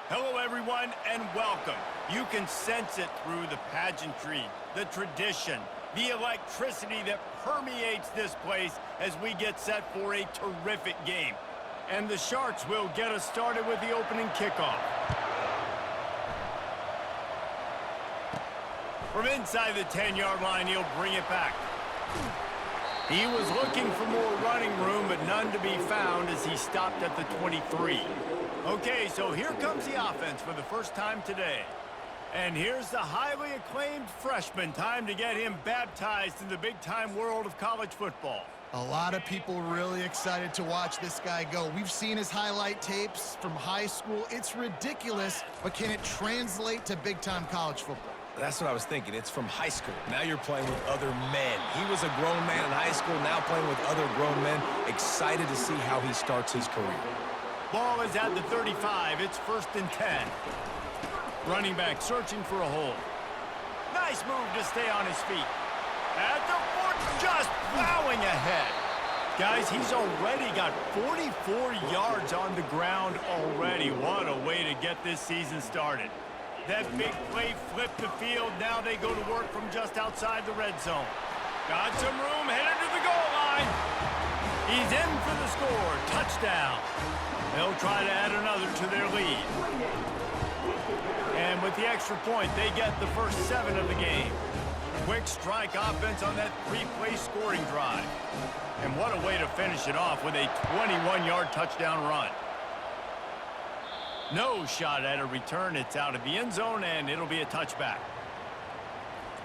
Hello, everyone, and welcome. You can sense it through the pageantry, the tradition, the electricity that permeates this place as we get set for a terrific game. And the Sharks will get us started with the opening kickoff. From inside the 10-yard line, he'll bring it back. He was looking for more running room, but none to be found as he stopped at the 23. Okay, so here comes the offense for the first time today. And here's the highly acclaimed freshman. Time to get him baptized in the big-time world of college football. A lot of people really excited to watch this guy go. We've seen his highlight tapes from high school. It's ridiculous, but can it translate to big-time college football? That's what I was thinking. It's from high school. Now you're playing with other men. He was a grown man in high school, now playing with other grown men. Excited to see how he starts his career. Ball is at the 35. It's 1st and 10. Running back searching for a hole. Nice move to stay on his feet. At the 40, just plowing ahead. Guys, he's already got 44 yards on the ground already. What a way to get this season started. That big play flipped the field. Now they go to work from just outside the red zone. Got some room, headed to the goal line. He's in for the score. Touchdown. They'll try to add another to their lead. And with the extra point, they get the first 7 of the game. Quick strike offense on that 3-play scoring drive. And what a way to finish it off with a 21-yard touchdown run. No shot at a return. It's out of the end zone, and it'll be a touchback.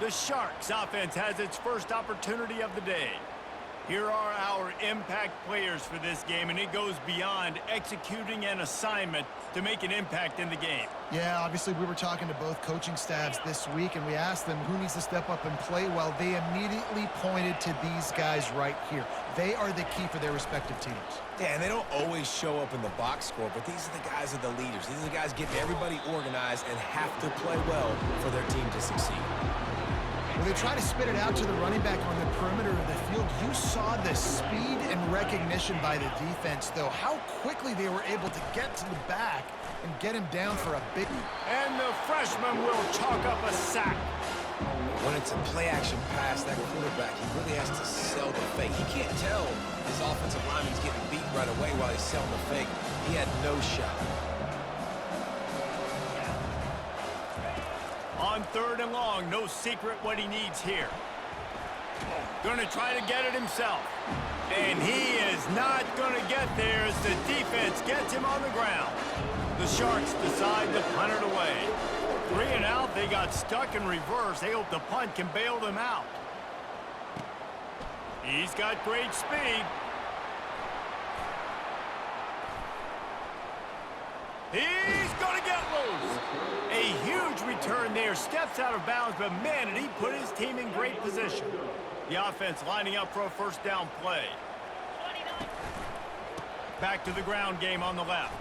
The Sharks offense has its first opportunity of the day. Here are our impact players for this game, and it goes beyond executing an assignment to make an impact in the game. Yeah, obviously we were talking to both coaching staffs this week, and we asked them who needs to step up and play well. They immediately pointed to these guys right here. They are the key for their respective teams. Yeah, and they don't always show up in the box score, but these are the guys that are the leaders. These are the guys getting everybody organized and have to play well for their team to succeed. Well, they try to spit it out to the running back on the perimeter of the field. You saw the speed and recognition by the defense, though. How quickly they were able to get to the back and get him down for a big... And the freshman will chalk up a sack. When it's a play-action pass, that quarterback, he really has to sell the fake. He can't tell his offensive lineman's getting beat right away while he's selling the fake. He had no shot. On 3rd and long, no secret what he needs here. Going to try to get it himself. And he is not going to get there as the defense gets him on the ground. The Sharks decide to punt it away. 3 and out, they got stuck in reverse. They hope the punt can bail them out. He's got great speed. He's going to get loose. A huge return there. Steps out of bounds, but man, did he put his team in great position. The offense lining up for a first down play. Back to the ground game on the left.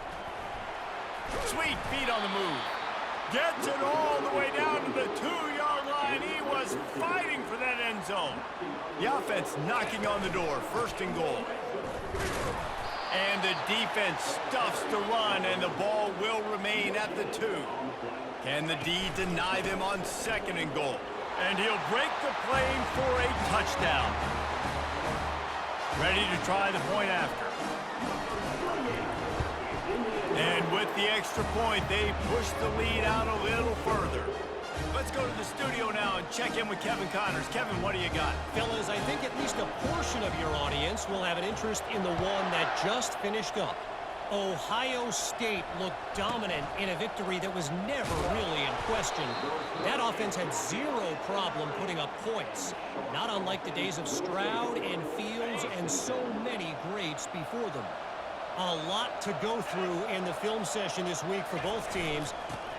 Sweet feet on the move. Gets it all the way down to the 2-yard line. He was fighting for that end zone. The offense knocking on the door. 1st and goal. And the defense stuffs the run, and the ball will remain at the 2. Can the D deny them on 2nd and goal? And he'll break the plane for a touchdown. Ready to try the point after. And with the extra point, they push the lead out a little further. Let's go to the studio now and check in with Kevin Connors. Kevin, what do you got? Fellas, I think at least a portion of your audience will have an interest in the one that just finished up. Ohio State looked dominant in a victory that was never really in question. That offense had zero problem putting up points, not unlike the days of Stroud and Fields and so many greats before them. A lot to go through in the film session this week for both teams,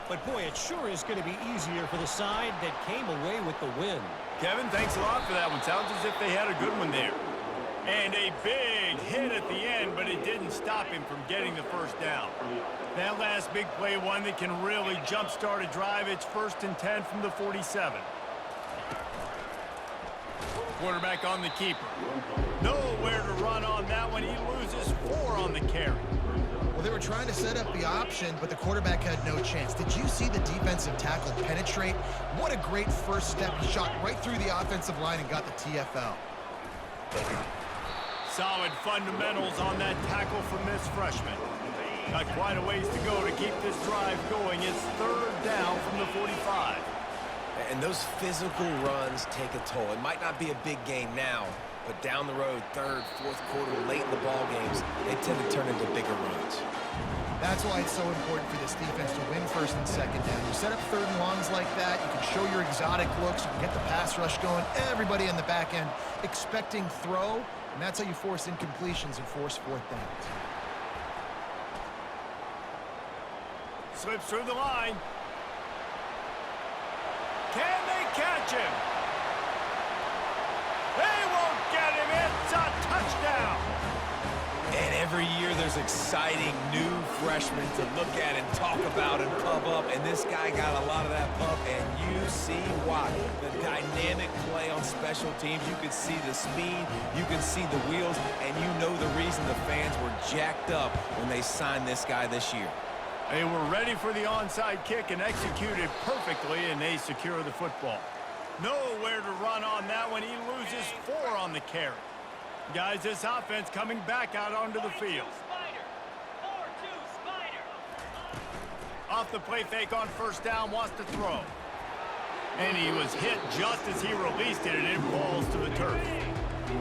but boy, it sure is going to be easier for the side that came away with the win. Kevin, thanks a lot for that one. Sounds as if they had a good one there. And a big hit at the end, but it didn't stop him from getting the first down. That last big play, one that can really jumpstart a drive. It's 1st and 10 from the 47. Quarterback on the keeper. Nowhere to run on that one. He loses 4 on the carry. Well, they were trying to set up the option, but the quarterback had no chance. Did you see the defensive tackle penetrate? What a great first step. He shot right through the offensive line and got the TFL. Solid fundamentals on that tackle from this freshman. Got quite a ways to go to keep this drive going. It's third down from the 45. And those physical runs take a toll. It might not be a big game now, but down the road, third, fourth quarter, late in the ball games, they tend to turn into bigger runs. That's why it's so important for this defense to win first and second down. You set up third and longs like that, you can show your exotic looks, you can get the pass rush going, everybody in the back end expecting throw, and that's how you force incompletions and force fourth downs. Slips through the line. Can they catch him? They won't get him. It's a touchdown. And every year there's exciting new freshmen to look at and talk about and pump up, and this guy got a lot of that pump, and you see why. The dynamic play on special teams, you can see the speed, you can see the wheels, and you know the reason the fans were jacked up when they signed this guy this year. They were ready for the onside kick and executed perfectly, and they secure the football. Nowhere to run on that one. He loses 4 on the carry. Guys, this offense coming back out onto the field. Off the play fake on first down, wants to throw. And he was hit just as he released it, and it falls to the turf.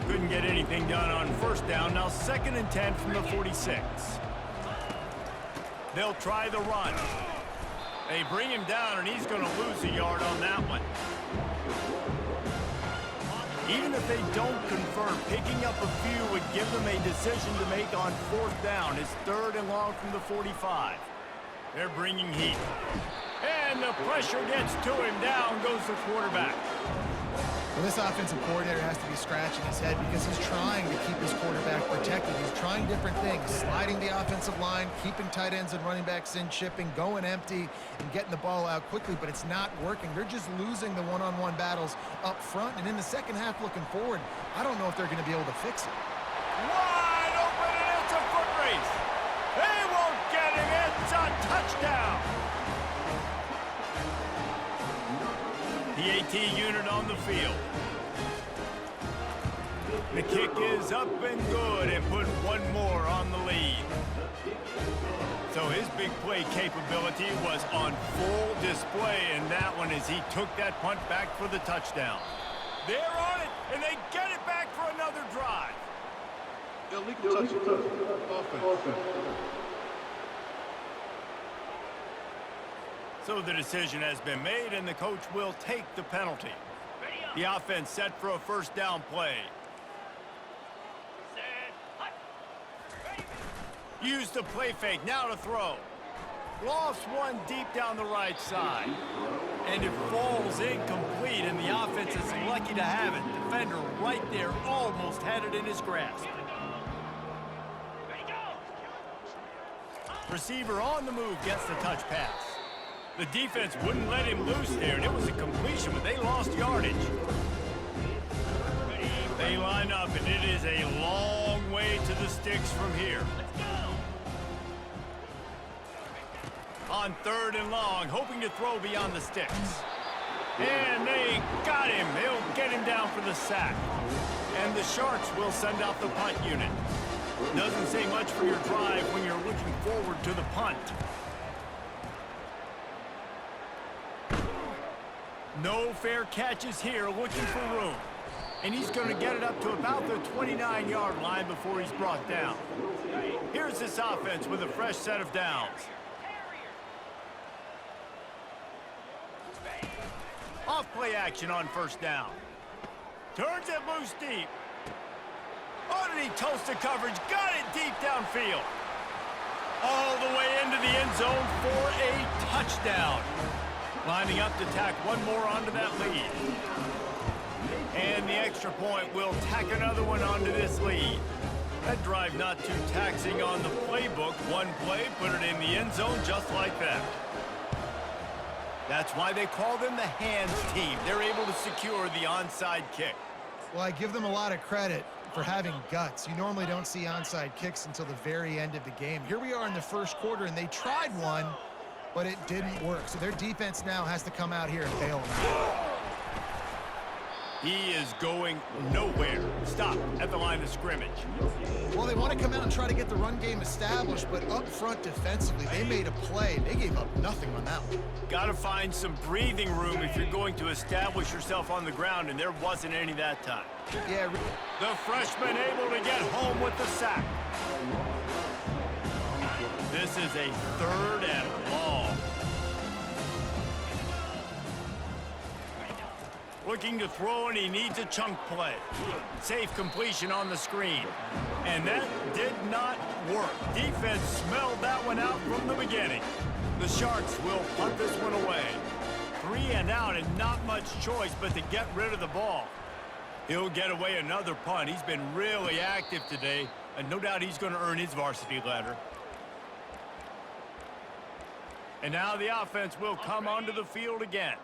Couldn't get anything done on first down. Now 2nd and 10 from the 46. They'll try the run. They bring him down, and he's going to lose a yard on that one. Even if they don't convert, picking up a few would give them a decision to make on 4th down. It's 3rd and long from the 45. They're bringing heat. And the pressure gets to him. Down goes the quarterback. Well, this offensive coordinator has to be scratching his head because he's trying to keep his quarterback protected. He's trying different things, sliding the offensive line, keeping tight ends and running backs in, chipping, going empty, and getting the ball out quickly, but it's not working. They're just losing the one-on-one battles up front, and in the second half looking forward, I don't know if they're going to be able to fix it. Wide open, and it's a foot race. They won't get him. It's a touchdown. The AT unit on the field. The kick is up and good and put one more on the lead. So his big play capability was on full display in that one as he took that punt back for the touchdown. They're on it, and they get it back for another drive. Illegal touch. Offense. So the decision has been made, and the coach will take the penalty. The offense set for a first down play. Use the play fake, now to throw. Lofts one deep down the right side. And it falls incomplete, and the offense is lucky to have it. Defender right there almost had it in his grasp. Receiver on the move gets the touch pass. The defense wouldn't let him loose there, and it was a completion, but they lost yardage. They line up, and it is a long way to the sticks from here. On 3rd and long, hoping to throw beyond the sticks. And they got him. They'll get him down for the sack. And the Sharks will send out the punt unit. Doesn't say much for your drive when you're looking forward to the punt. No fair catches here, looking for room. And he's going to get it up to about the 29-yard line before he's brought down. Here's this offense with a fresh set of downs. Off play action on first down. Turns it loose deep. Oh, did he toast the coverage? Got it deep downfield. All the way into the end zone for a touchdown. Lining up to tack one more onto that lead. And the extra point will tack another one onto this lead. That drive not too taxing on the playbook. One play, put it in the end zone just like that. That's why they call them the hands team. They're able to secure the onside kick. Well, I give them a lot of credit for having guts. You normally don't see onside kicks until the very end of the game. Here we are in the first quarter, and they tried one, but it didn't work. So their defense now has to come out here and bail them out. He is going nowhere. Stop at the line of scrimmage. Well, they want to come out and try to get the run game established, but up front defensively, they made a play. They gave up nothing on that one. Got to find some breathing room if you're going to establish yourself on the ground, and there wasn't any that time. Yeah. The freshman able to get home with the sack. This is a 3rd and long. Looking to throw, and he needs a chunk play. Safe completion on the screen. And that did not work. Defense smelled that one out from the beginning. The Sharks will punt this one away. 3 and out, and not much choice but to get rid of the ball. He'll get away another punt. He's been really active today, and no doubt he's going to earn his varsity letter. And now the offense will come onto the field again.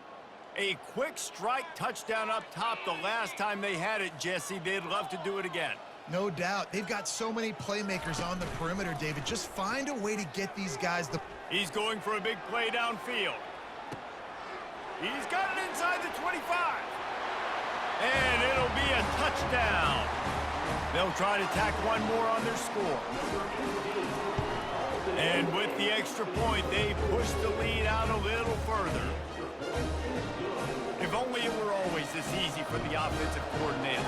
A quick strike touchdown up top the last time they had it, Jesse. They'd love to do it again. No doubt. They've got so many playmakers on the perimeter, David. Just find a way to get these guys the... He's going for a big play downfield. He's got it inside the 25. And it'll be a touchdown. They'll try to tack one more on their score. And with the extra point, they push the lead out a little further. If only it were always this easy for the offensive coordinator.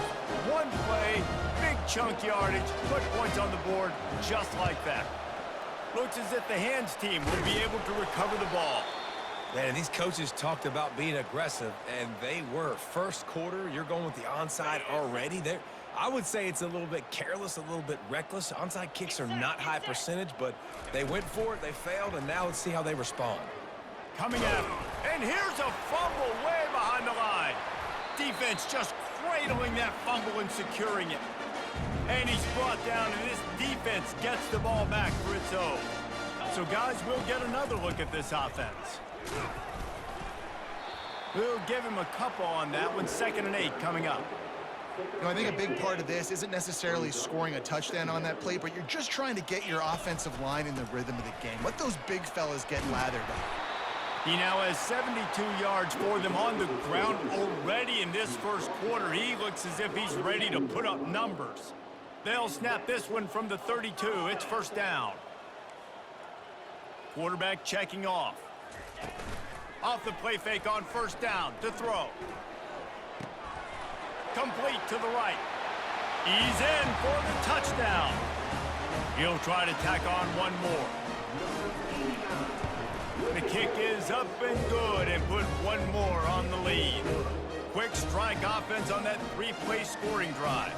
One play, big chunk yardage, put points on the board just like that. Looks as if the hands team will be able to recover the ball. Man, these coaches talked about being aggressive, and they were. First quarter, you're going with the onside already. I would say it's a little bit careless, a little bit reckless. Onside kicks are not high percentage, but they went for it, they failed, and now let's see how they respond. Coming at him. And here's a fumble way behind the line. Defense just cradling that fumble and securing it. And he's brought down, and this defense gets the ball back for its own. So, guys, we'll get another look at this offense. We'll give him a couple on that one. 2nd and 8 coming up. You know, I think a big part of this isn't necessarily scoring a touchdown on that play, but you're just trying to get your offensive line in the rhythm of the game. Let those big fellas get lathered up. He now has 72 yards for them on the ground already in this first quarter. He looks as if he's ready to put up numbers. They'll snap this one from the 32. It's 1st down. Quarterback checking off. Off the play fake on 1st down to throw. Complete to the right. He's in for the touchdown. He'll try to tack on one more. The kick is up and good, and put one more on the lead. Quick strike offense on that 3-play scoring drive.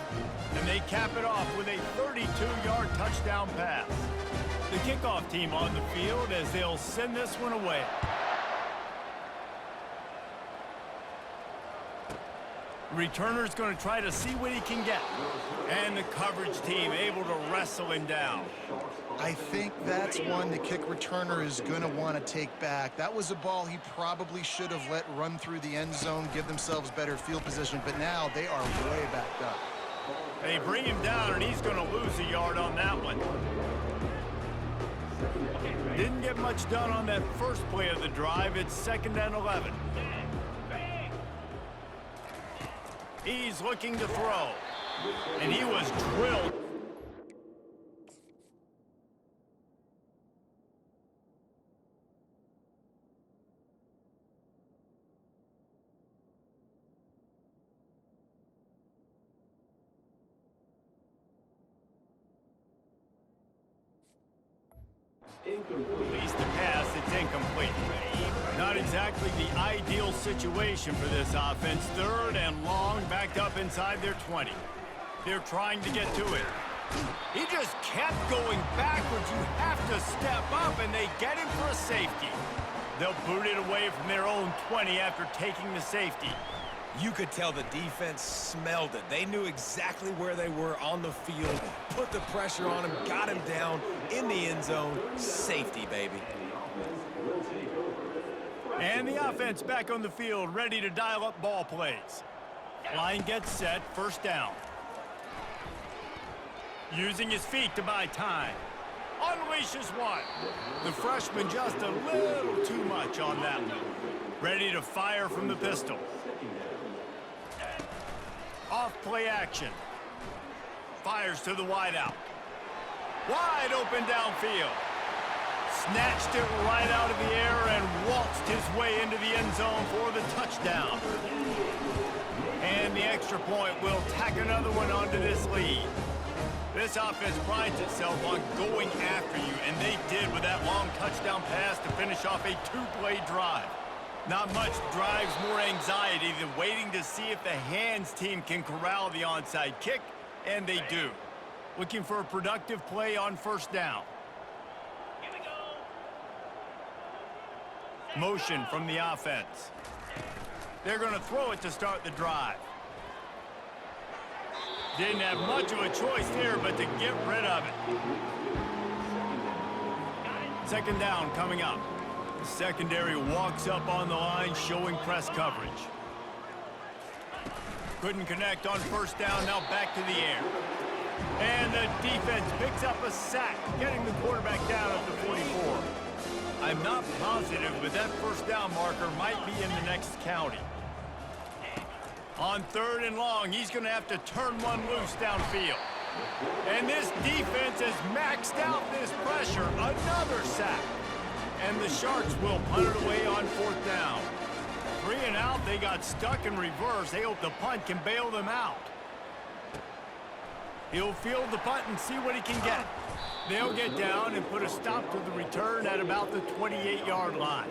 And they cap it off with a 32-yard touchdown pass. The kickoff team on the field as they'll send this one away. Returner's going to try to see what he can get. And the coverage team able to wrestle him down. I think that's one the kick returner is going to want to take back. That was a ball he probably should have let run through the end zone, give themselves better field position, but now they are way backed up. They bring him down, and he's going to lose a yard on that one. Didn't get much done on that first play of the drive. It's 2nd and 11. He's looking to throw, and he was drilled. Release the pass, it's incomplete. Not exactly the ideal situation for this offense. 3rd and long, backed up inside their 20. They're trying to get to it. He just kept going backwards. You have to step up, and they get him for a safety. They'll boot it away from their own 20 after taking the safety. You could tell the defense smelled it. They knew exactly where they were on the field, put the pressure on him, got him down in the end zone. Safety, baby. And the offense back on the field, ready to dial up ball plays. Line gets set, 1st down. Using his feet to buy time. Unleashes one. The freshman just a little too much on that one. Ready to fire from the pistol. Off play action. Fires to the wideout. Wide open downfield. Snatched it right out of the air and waltzed his way into the end zone for the touchdown. And the extra point will tack another one onto this lead. This offense prides itself on going after you, and they did with that long touchdown pass to finish off a two-play drive. Not much drives more anxiety than waiting to see if the hands team can corral the onside kick, and they do. Looking for a productive play on first down. Motion from the offense. They're going to throw it to start the drive. Didn't have much of a choice there, but to get rid of it. Second down coming up. The secondary walks up on the line, showing press coverage. Couldn't connect on first down, now back to the air. And the defense picks up a sack, getting the quarterback down at the 44. I'm not positive, but that first down marker might be in the next county. On third and long, he's going to have to turn one loose downfield. And this defense has maxed out this pressure. Another sack. And the Sharks will punt it away on fourth down. 3 and out, they got stuck in reverse. They hope the punt can bail them out. He'll field the punt and see what he can get. They'll get down and put a stop to the return at about the 28-yard line.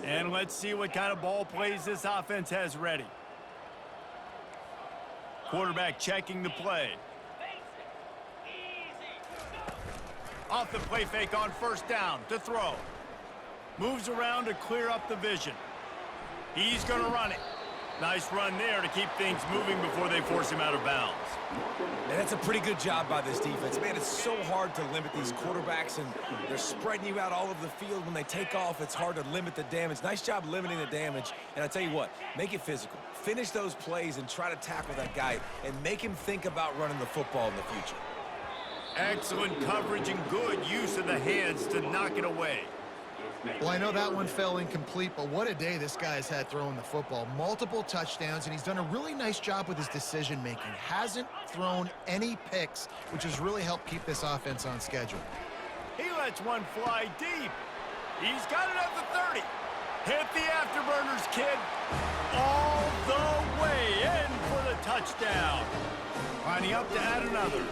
And let's see what kind of ball plays this offense has ready. Quarterback checking the play. Off the play fake on first down to throw. Moves around to clear up the vision. He's going to run it. Nice run there to keep things moving before they force him out of bounds. And that's a pretty good job by this defense. Man, it's so hard to limit these quarterbacks, and they're spreading you out all over the field. When they take off, it's hard to limit the damage. Nice job limiting the damage. And I tell you what, make it physical. Finish those plays and try to tackle that guy and make him think about running the football in the future. Excellent coverage and good use of the hands to knock it away. Well, I know that one fell incomplete, but what a day this guy has had throwing the football. Multiple touchdowns, and he's done a really nice job with his decision-making. Hasn't thrown any picks, which has really helped keep this offense on schedule. He lets one fly deep. He's got it at the 30. Hit the afterburners, kid. All the way in for the touchdown. Lining up to add another.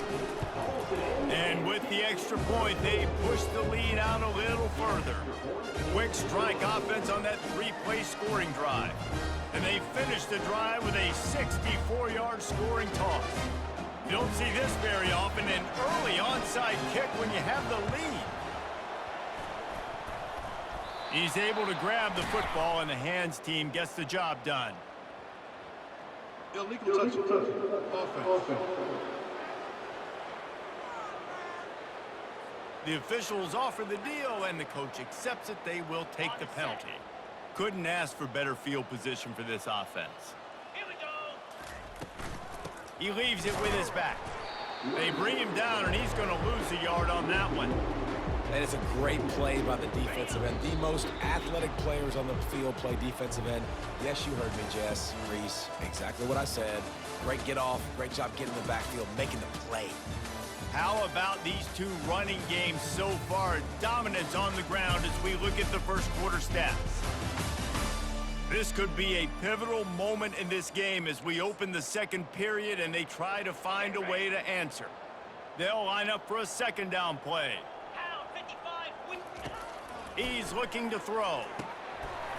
And with the extra point, they push the lead out a little further. Quick strike offense on that 3-play scoring drive. And they finish the drive with a 64-yard scoring toss. You don't see this very often, an early onside kick when you have the lead. He's able to grab the football, and the hands team gets the job done. Illegal touch. Offense. The officials offer the deal, and the coach accepts it. They will take the penalty. Couldn't ask for better field position for this offense. Here we go. He leaves it with his back. They bring him down, and he's going to lose a yard on that one. And it's a great play by the defensive end. The most athletic players on the field play defensive end. Yes, you heard me, Jess, Reese. Exactly what I said. Great get off. Great job getting in the backfield, making the play. How about these two running games so far? Dominance on the ground as we look at the first quarter stats. This could be a pivotal moment in this game as we open the second period and they try to find a way to answer. They'll line up for a second down play. He's looking to throw.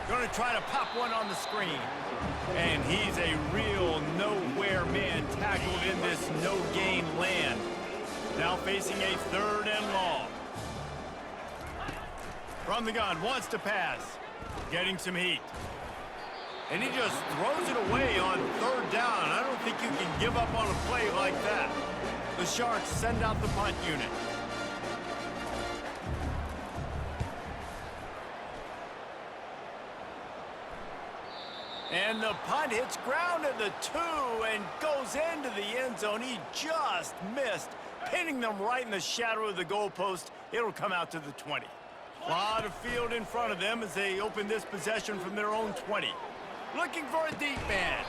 Going to try to pop one on the screen. And he's a real nowhere man tackled in this no-gain land. Now facing a third and long. From the gun, wants to pass. Getting some heat. And he just throws it away on third down. I don't think you can give up on a play like that. The Sharks send out the punt unit. And the punt hits ground at the 2 and goes into the end zone. He just missed, pinning them right in the shadow of the goalpost. It'll come out to the 20. A lot of field in front of them as they open this possession from their own 20. Looking for a deep man.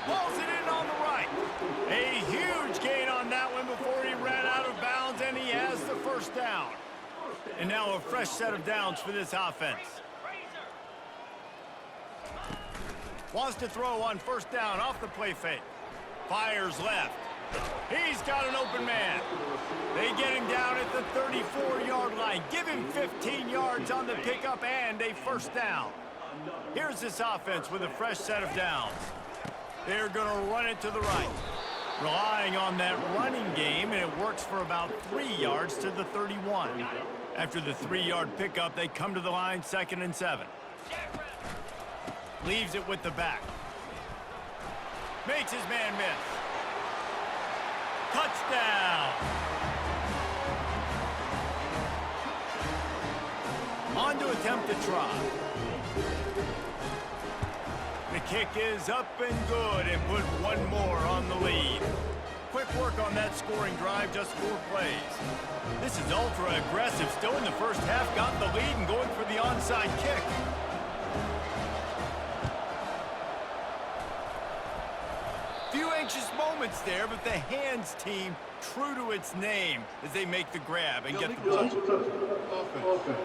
Pulls it in on the right. A huge gain on that one before he ran out of bounds, and he has the first down. And now a fresh set of downs for this offense. Wants to throw on first down off the play fake. Fires left. He's got an open man. They get him down at the 34-yard line. Give him 15 yards on the pickup and a first down. Here's this offense with a fresh set of downs. They're going to run it to the right. Relying on that running game, and it works for about 3 yards to the 31. After the 3-yard pickup, they come to the line 2nd and 7. Leaves it with the back. Makes his man miss. Touchdown! On to attempt to try. The kick is up and good and put one more on the lead. Quick work on that scoring drive, just 4 plays. This is ultra aggressive. Still in the first half, got the lead and going for the onside kick. Few anxious moments there, but the hands team true to its name as they make the grab and get the ball. Offense.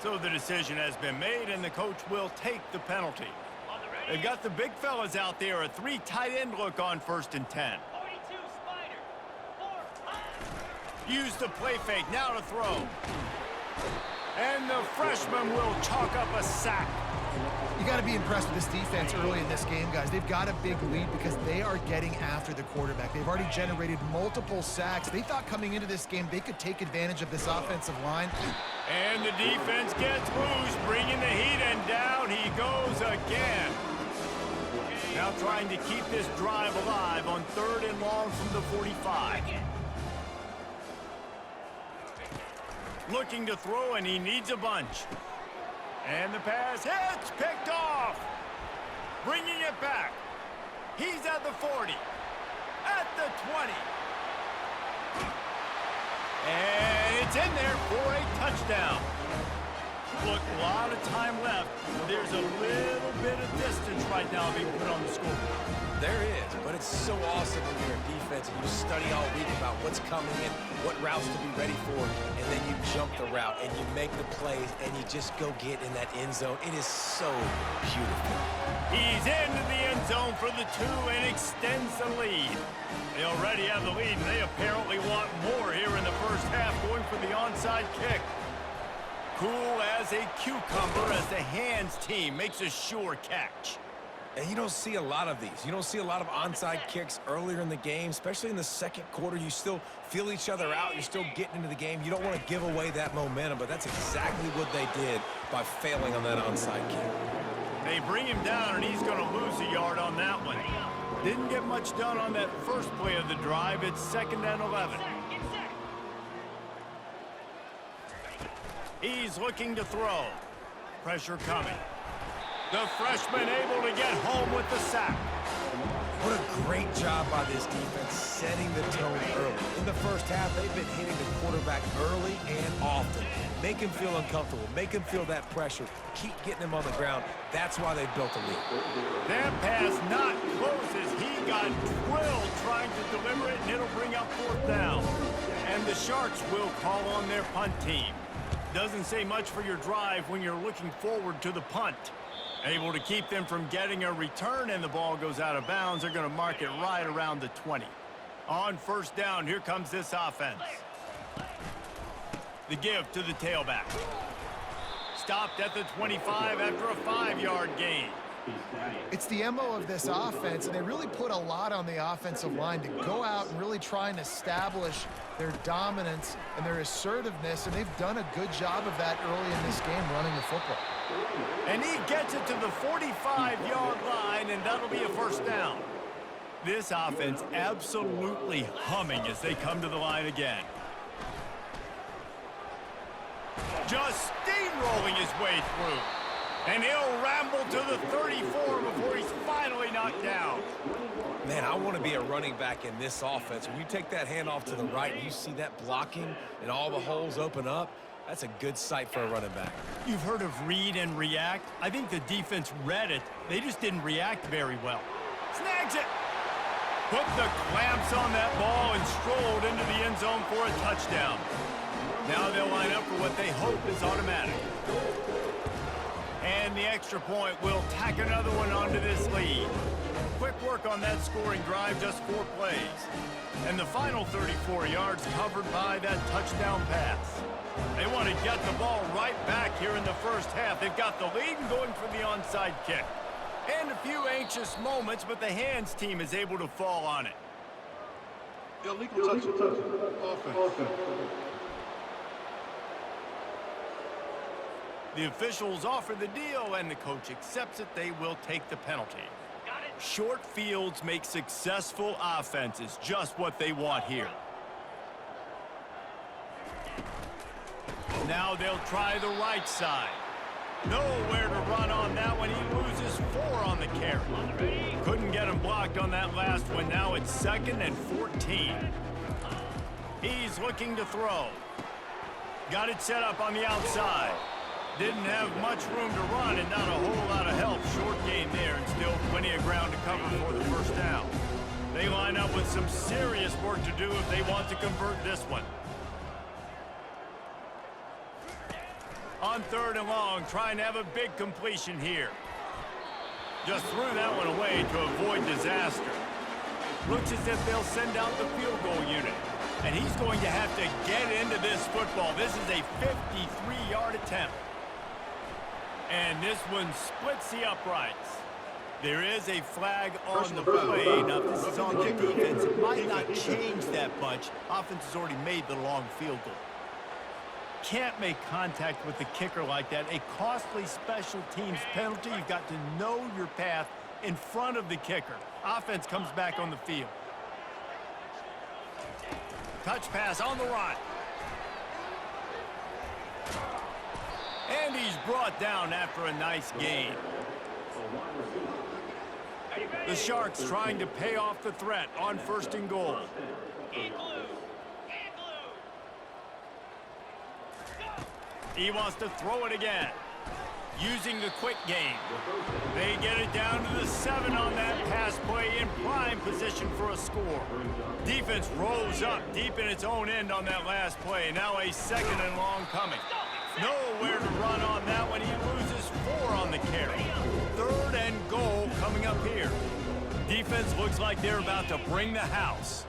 So the decision has been made, and the coach will take the penalty. They've got the big fellas out there, a 3 tight end look on 1st and 10. 42 Spider. 4. Use the play fake, now to throw. And the freshman will chalk up a sack. You got to be impressed with this defense early in this game, guys. They've got a big lead because they are getting after the quarterback. They've already generated multiple sacks. They thought coming into this game they could take advantage of this offensive line. And the defense gets loose, bringing the heat, and down he goes again. Now trying to keep this drive alive on 3rd and long from the 45. Looking to throw, and he needs a bunch. And the pass hits, picked off. Bringing it back. He's at the 40. At the 20. And it's in there for a touchdown. Look, a lot of time left. There's a little bit of distance right now being put on the scoreboard. There is, but it's so awesome when you're a defense and you study all week about what's coming and what routes to be ready for, and then you jump the route and you make the plays and you just go get in that end zone. It is so beautiful. He's into the end zone for the 2 and extends the lead. They already have the lead, and they apparently want more here in the first half, going for the onside kick. Cool as a cucumber as the hands team makes a sure catch. And you don't see a lot of these. You don't see a lot of onside kicks earlier in the game, especially in the 2nd quarter. You still feel each other out. You're still getting into the game. You don't want to give away that momentum, but that's exactly what they did by failing on that onside kick. They bring him down, and he's going to lose a yard on that one. Didn't get much done on that first play of the drive. It's 2nd and 11. He's looking to throw. Pressure coming. The freshman able to get home with the sack. What a great job by this defense setting the tone early. In the first half, they've been hitting the quarterback early and often. Make him feel uncomfortable. Make him feel that pressure. Keep getting him on the ground. That's why they built a lead. That pass not close as he got drilled trying to deliver it, and it'll bring up 4th down. And the Sharks will call on their punt team. Doesn't say much for your drive when you're looking forward to the punt. Able to keep them from getting a return, and the ball goes out of bounds. They're going to mark it right around the 20. On 1st down, here comes this offense. The give to the tailback. Stopped at the 25 after a 5-yard gain. It's the MO of this offense, and they really put a lot on the offensive line to go out and really try and establish their dominance and their assertiveness, and they've done a good job of that early in this game running the football. And he gets it to the 45-yard line, and that'll be a first down. This offense absolutely humming as they come to the line again. Just steamrolling his way through. And he'll ramble to the 34 before he's finally knocked down. Man, I want to be a running back in this offense. When you take that handoff to the right and you see that blocking and all the holes open up, that's a good sight for a running back. You've heard of read and react. I think the defense read it. They just didn't react very well. Snags it. Put the clamps on that ball and strolled into the end zone for a touchdown. Now they'll line up for what they hope is automatic. And the extra point will tack another one onto this lead. Quick work on that scoring drive, just 4 plays. And the final 34 yards covered by that touchdown pass. They want to get the ball right back here in the first half. They've got the lead and going for the onside kick. And a few anxious moments, but the hands team is able to fall on it. Illegal touch. Offense. The officials offer the deal, and the coach accepts it. They will take the penalty. Short fields make successful offenses, just what they want here. Now they'll try the right side. Nowhere to run on that one. He loses 4 on the carry. Couldn't get him blocked on that last one. Now it's 2nd and 14. He's looking to throw. Got it set up on the outside. Didn't have much room to run and not a whole lot of help. Short gain there and still plenty of ground to cover for the first down. They line up with some serious work to do if they want to convert this one. On 3rd and long, trying to have a big completion here. Just threw that one away to avoid disaster. Looks as if they'll send out the field goal unit. And he's going to have to get into this football. This is a 53-yard attempt. And this one splits the uprights. There is a flag on the play. Now, if this is on the defense, it might not change that much. Offense has already made the long field goal. Can't make contact with the kicker like that. A costly special teams penalty. You've got to know your path in front of the kicker. Offense comes back on the field. Touch pass on the run. And he's brought down after a nice gain. The Sharks trying to pay off the threat on 1st and goal. He wants to throw it again. Using the quick game. They get it down to the 7 on that pass play in prime position for a score. Defense rolls up deep in its own end on that last play. Now a 2nd and long coming. Nowhere to run on that one. He loses 4 on the carry. 3rd and goal coming up here. Defense looks like they're about to bring the house.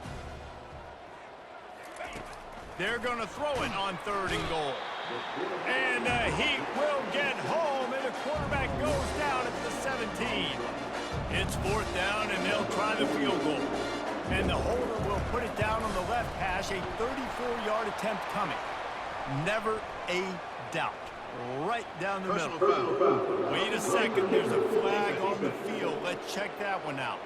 They're going to throw it on 3rd and goal. And the Heat will get home, and the quarterback goes down at the 17. It's 4th down, and they'll try the field goal. And the holder will put it down on the left hash, a 34-yard attempt coming. Never a doubt. Right down the middle. Wait a second, there's a flag on the field. Let's check that one out.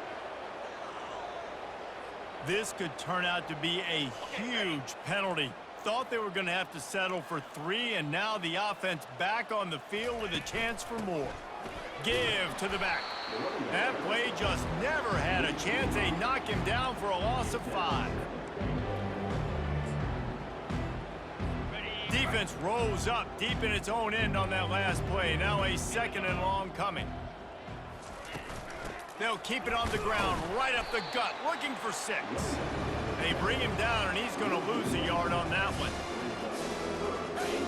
This could turn out to be a huge penalty. Thought they were going to have to settle for 3, and now the offense back on the field with a chance for more. Give to the back. That play just never had a chance. They knock him down for a loss of 5. Defense rolls up deep in its own end on that last play. Now a 2nd and long coming. They'll keep it on the ground, right up the gut, looking for 6. They bring him down, and he's going to lose a yard on that one.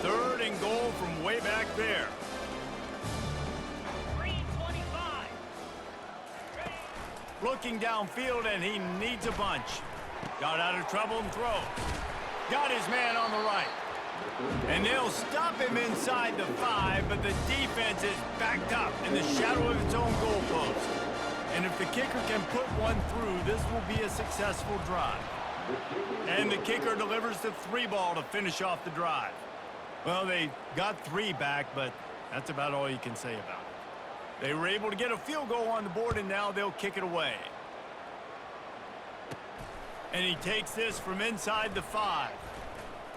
3rd and goal from way back there. Looking downfield, and he needs a bunch. Got out of trouble and throws. Got his man on the right. And they'll stop him inside the 5, but the defense is backed up in the shadow of its own goalpost. And if the kicker can put one through, this will be a successful drive. And the kicker delivers the 3 ball to finish off the drive. Well, they got 3 back, but that's about all you can say about it. They were able to get a field goal on the board, and now they'll kick it away. And he takes this from inside the 5.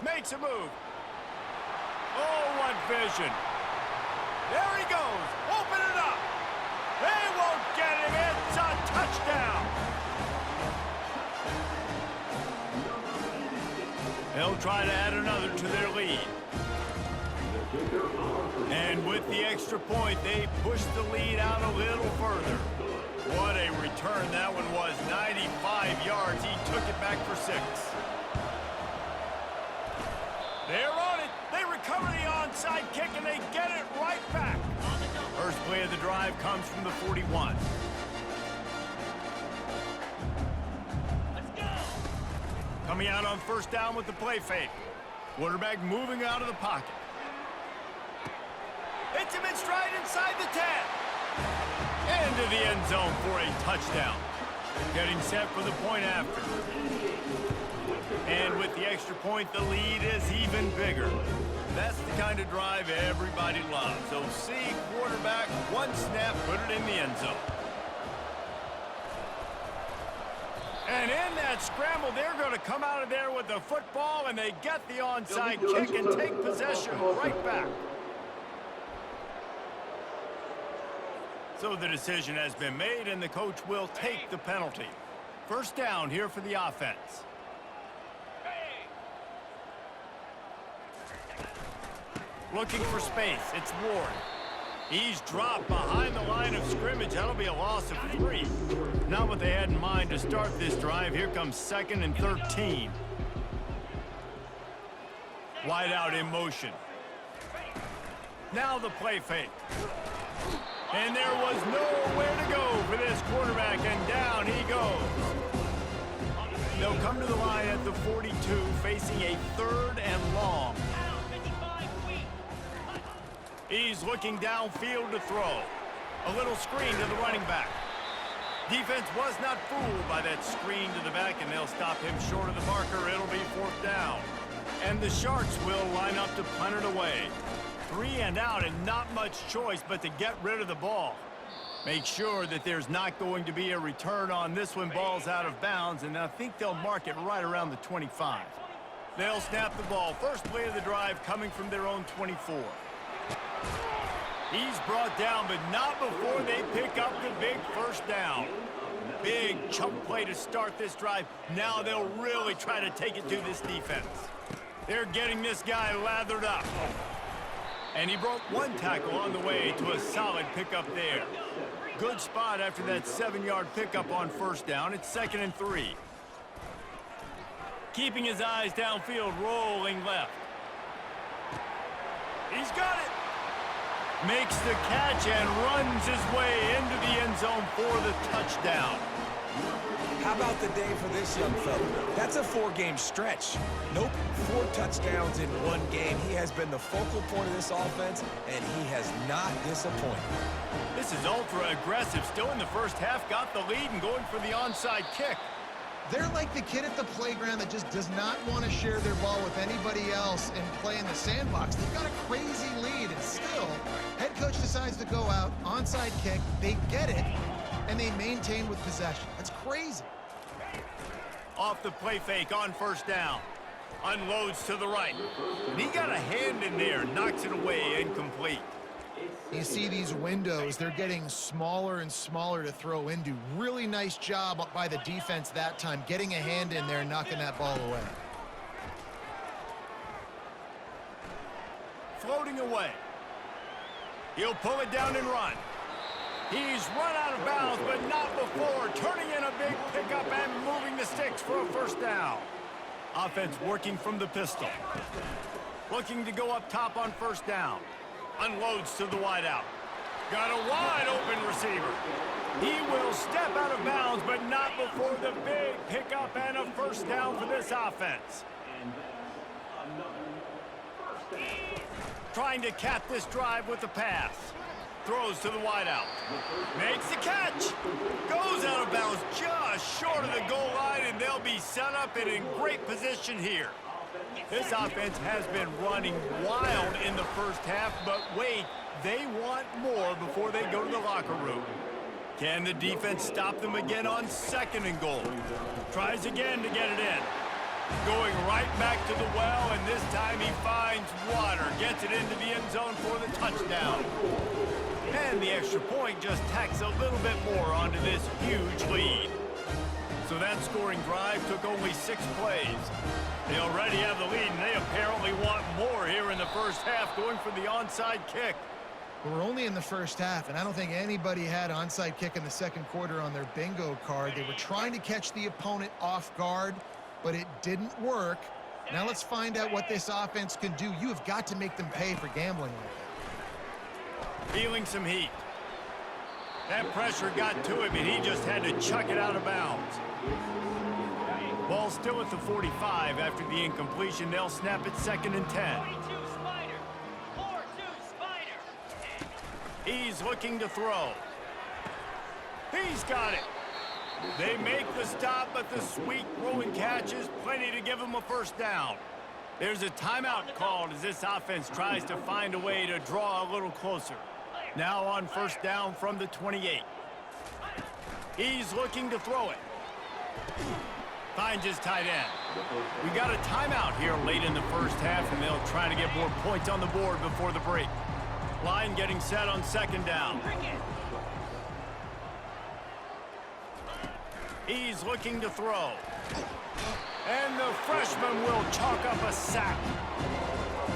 Makes a move. Oh, what vision. There he goes. Open it up. They won't get him. It's a touchdown. They'll try to add another to their lead. And with the extra point, they push the lead out a little further. What a return that one was. 95 yards. He took it back for 6. They're on it. They recover the onside kick, and they get it right back. First play of the drive comes from the 41. Let's go. Coming out on first down with the play fake. Quarterback moving out of the pocket. Hits him in stride inside the 10. Into the end zone for a touchdown. Getting set for the point after. And with the extra point, the lead is even bigger. That's the kind of drive everybody loves. So see quarterback, one snap, put it in the end zone. And in that scramble, they're going to come out of there with the football, and they get the onside kick and take possession right back. So the decision has been made, and the coach will take the penalty. First down here for the offense. Looking for space. It's Ward. He's dropped behind the line of scrimmage. That'll be a loss of 3. Not what they had in mind to start this drive. Here comes 2nd and 13. Wide out in motion. Now the play fake. And there was nowhere to go for this quarterback, and down he goes. They'll come to the line at the 42, facing a 3rd and long. He's looking downfield to throw. A little screen to the running back. Defense was not fooled by that screen to the back, and they'll stop him short of the marker. It'll be 4th down. And the Sharks will line up to punt it away. 3 and out, and not much choice but to get rid of the ball. Make sure that there's not going to be a return on this one. Ball's out of bounds, and I think they'll mark it right around the 25. They'll snap the ball. First play of the drive coming from their own 24. He's brought down, but not before they pick up the big first down. Big chunk play to start this drive. Now they'll really try to take it to this defense. They're getting this guy lathered up. And he broke one tackle on the way to a solid pickup there. Good spot after that 7-yard pickup on first down. It's 2nd and 3. Keeping his eyes downfield, rolling left. He's got it. Makes the catch and runs his way into the end zone for the touchdown. How about the day for this young fella? That's a 4-game stretch. Nope, 4 touchdowns in 1 game. He has been the focal point of this offense, and he has not disappointed. This is ultra aggressive. Still in the first half, got the lead and going for the onside kick. They're like the kid at the playground that just does not want to share their ball with anybody else and play in the sandbox. They've got a crazy lead, and still, head coach decides to go out, onside kick, they get it, and they maintain with possession. That's crazy. Off the play fake on first down. Unloads to the right. And he got a hand in there, knocks it away, incomplete. You see these windows, they're getting smaller and smaller to throw into. Really nice job by the defense that time, getting a hand in there and knocking that ball away. Floating away. He'll pull it down and run. He's run out of bounds, but not before turning in a big pickup and moving the sticks for a first down. Offense working from the pistol. Looking to go up top on first down. Unloads to the wideout. Got a wide open receiver. He will step out of bounds, but not before the big pickup and a first down for this offense. Trying to cap this drive with the pass. Throws to the wideout. Makes the catch. Goes out of bounds just short of the goal line, and they'll be set up and in great position here. This offense has been running wild in the first half, but wait, they want more before they go to the locker room. Can the defense stop them again on 2nd and goal? Tries again to get it in. Going right back to the well, and this time he finds water. Gets it into the end zone for the touchdown. And the extra point just tacks a little bit more onto this huge lead. So that scoring drive took only 6 plays. They already have the lead, and they apparently want more here in the first half, going for the onside kick. We're only in the first half, and I don't think anybody had onside kick in the second quarter on their bingo card. They were trying to catch the opponent off guard, but it didn't work. Now let's find out what this offense can do. You have got to make them pay for gambling like that. Feeling some heat. That pressure got to him, and he just had to chuck it out of bounds. Ball still at the 45 after the incompletion. They'll snap it 2nd and 10. 42 Spider. 4-2 Spider. He's looking to throw. He's got it. They make the stop, but the sweet throwing catch is plenty to give him a first down. There's a timeout called as this offense tries to find a way to draw a little closer. Now on first down from the 28. He's looking to throw it. Finds his tight end. We got a timeout here late in the first half, and they'll try to get more points on the board before the break. Line getting set on 2nd down. He's looking to throw. And the freshman will chalk up a sack.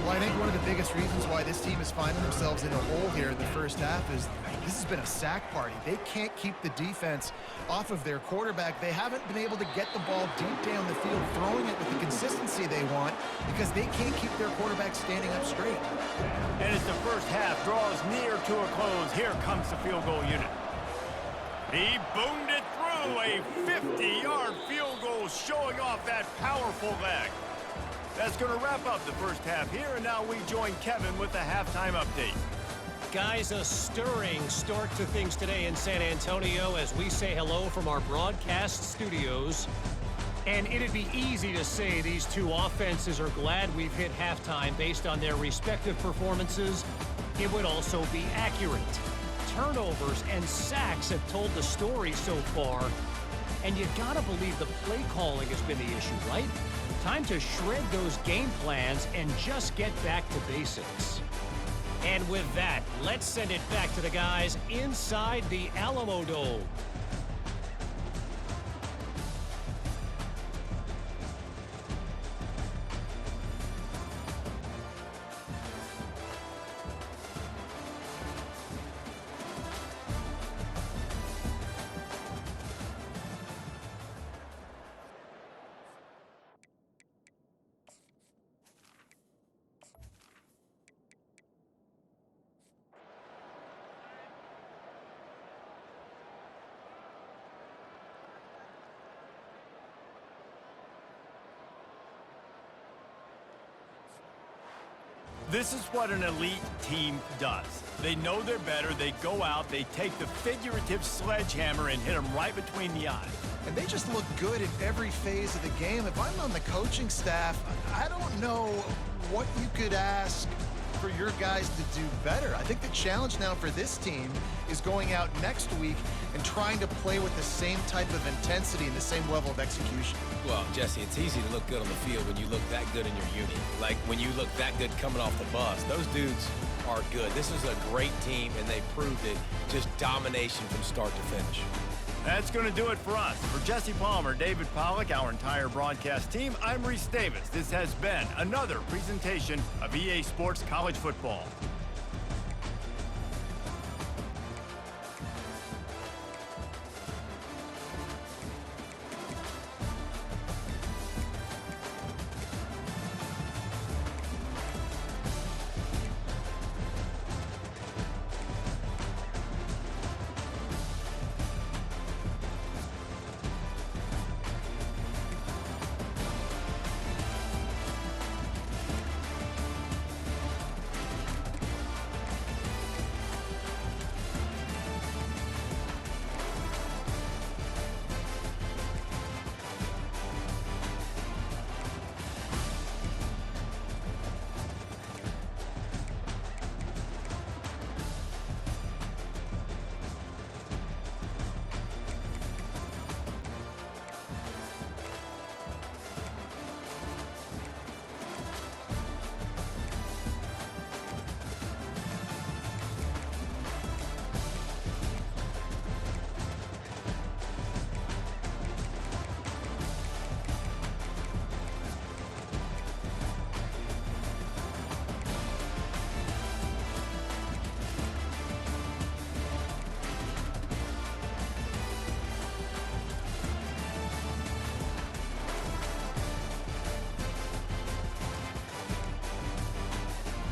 Well, I think one of the biggest reasons why this team is finding themselves in a hole here in the first half is this has been a sack party. They can't keep the defense off of their quarterback. They haven't been able to get the ball deep down the field, throwing it with the consistency they want because they can't keep their quarterback standing up straight. And as the first half draws near to a close, here comes the field goal unit. He boomed it through, a 50-yard field goal showing off that powerful leg. That's going to wrap up the first half here, and now we join Kevin with the halftime update. Guys, a stirring start to things today in San Antonio as we say hello from our broadcast studios. And it'd be easy to say these two offenses are glad we've hit halftime based on their respective performances. It would also be accurate. Turnovers and sacks have told the story so far. And you gotta believe the play calling has been the issue, right? Time to shred those game plans and just get back to basics. And with that, let's send it back to the guys inside the Alamo Dome. This is what an elite team does. They know they're better, they go out, they take the figurative sledgehammer and hit them right between the eyes. And they just look good in every phase of the game. If I'm on the coaching staff, I don't know what you could ask for your guys to do better. I think the challenge now for this team is going out next week and trying to play with the same type of intensity and the same level of execution. Well, Jesse, it's easy to look good on the field when you look that good in your unit. Like when you look that good coming off the bus. Those dudes are good. This is a great team, and they proved it. Just domination from start to finish. That's going to do it for us. For Jesse Palmer, David Pollack, our entire broadcast team, I'm Reese Davis. This has been another presentation of EA Sports College Football.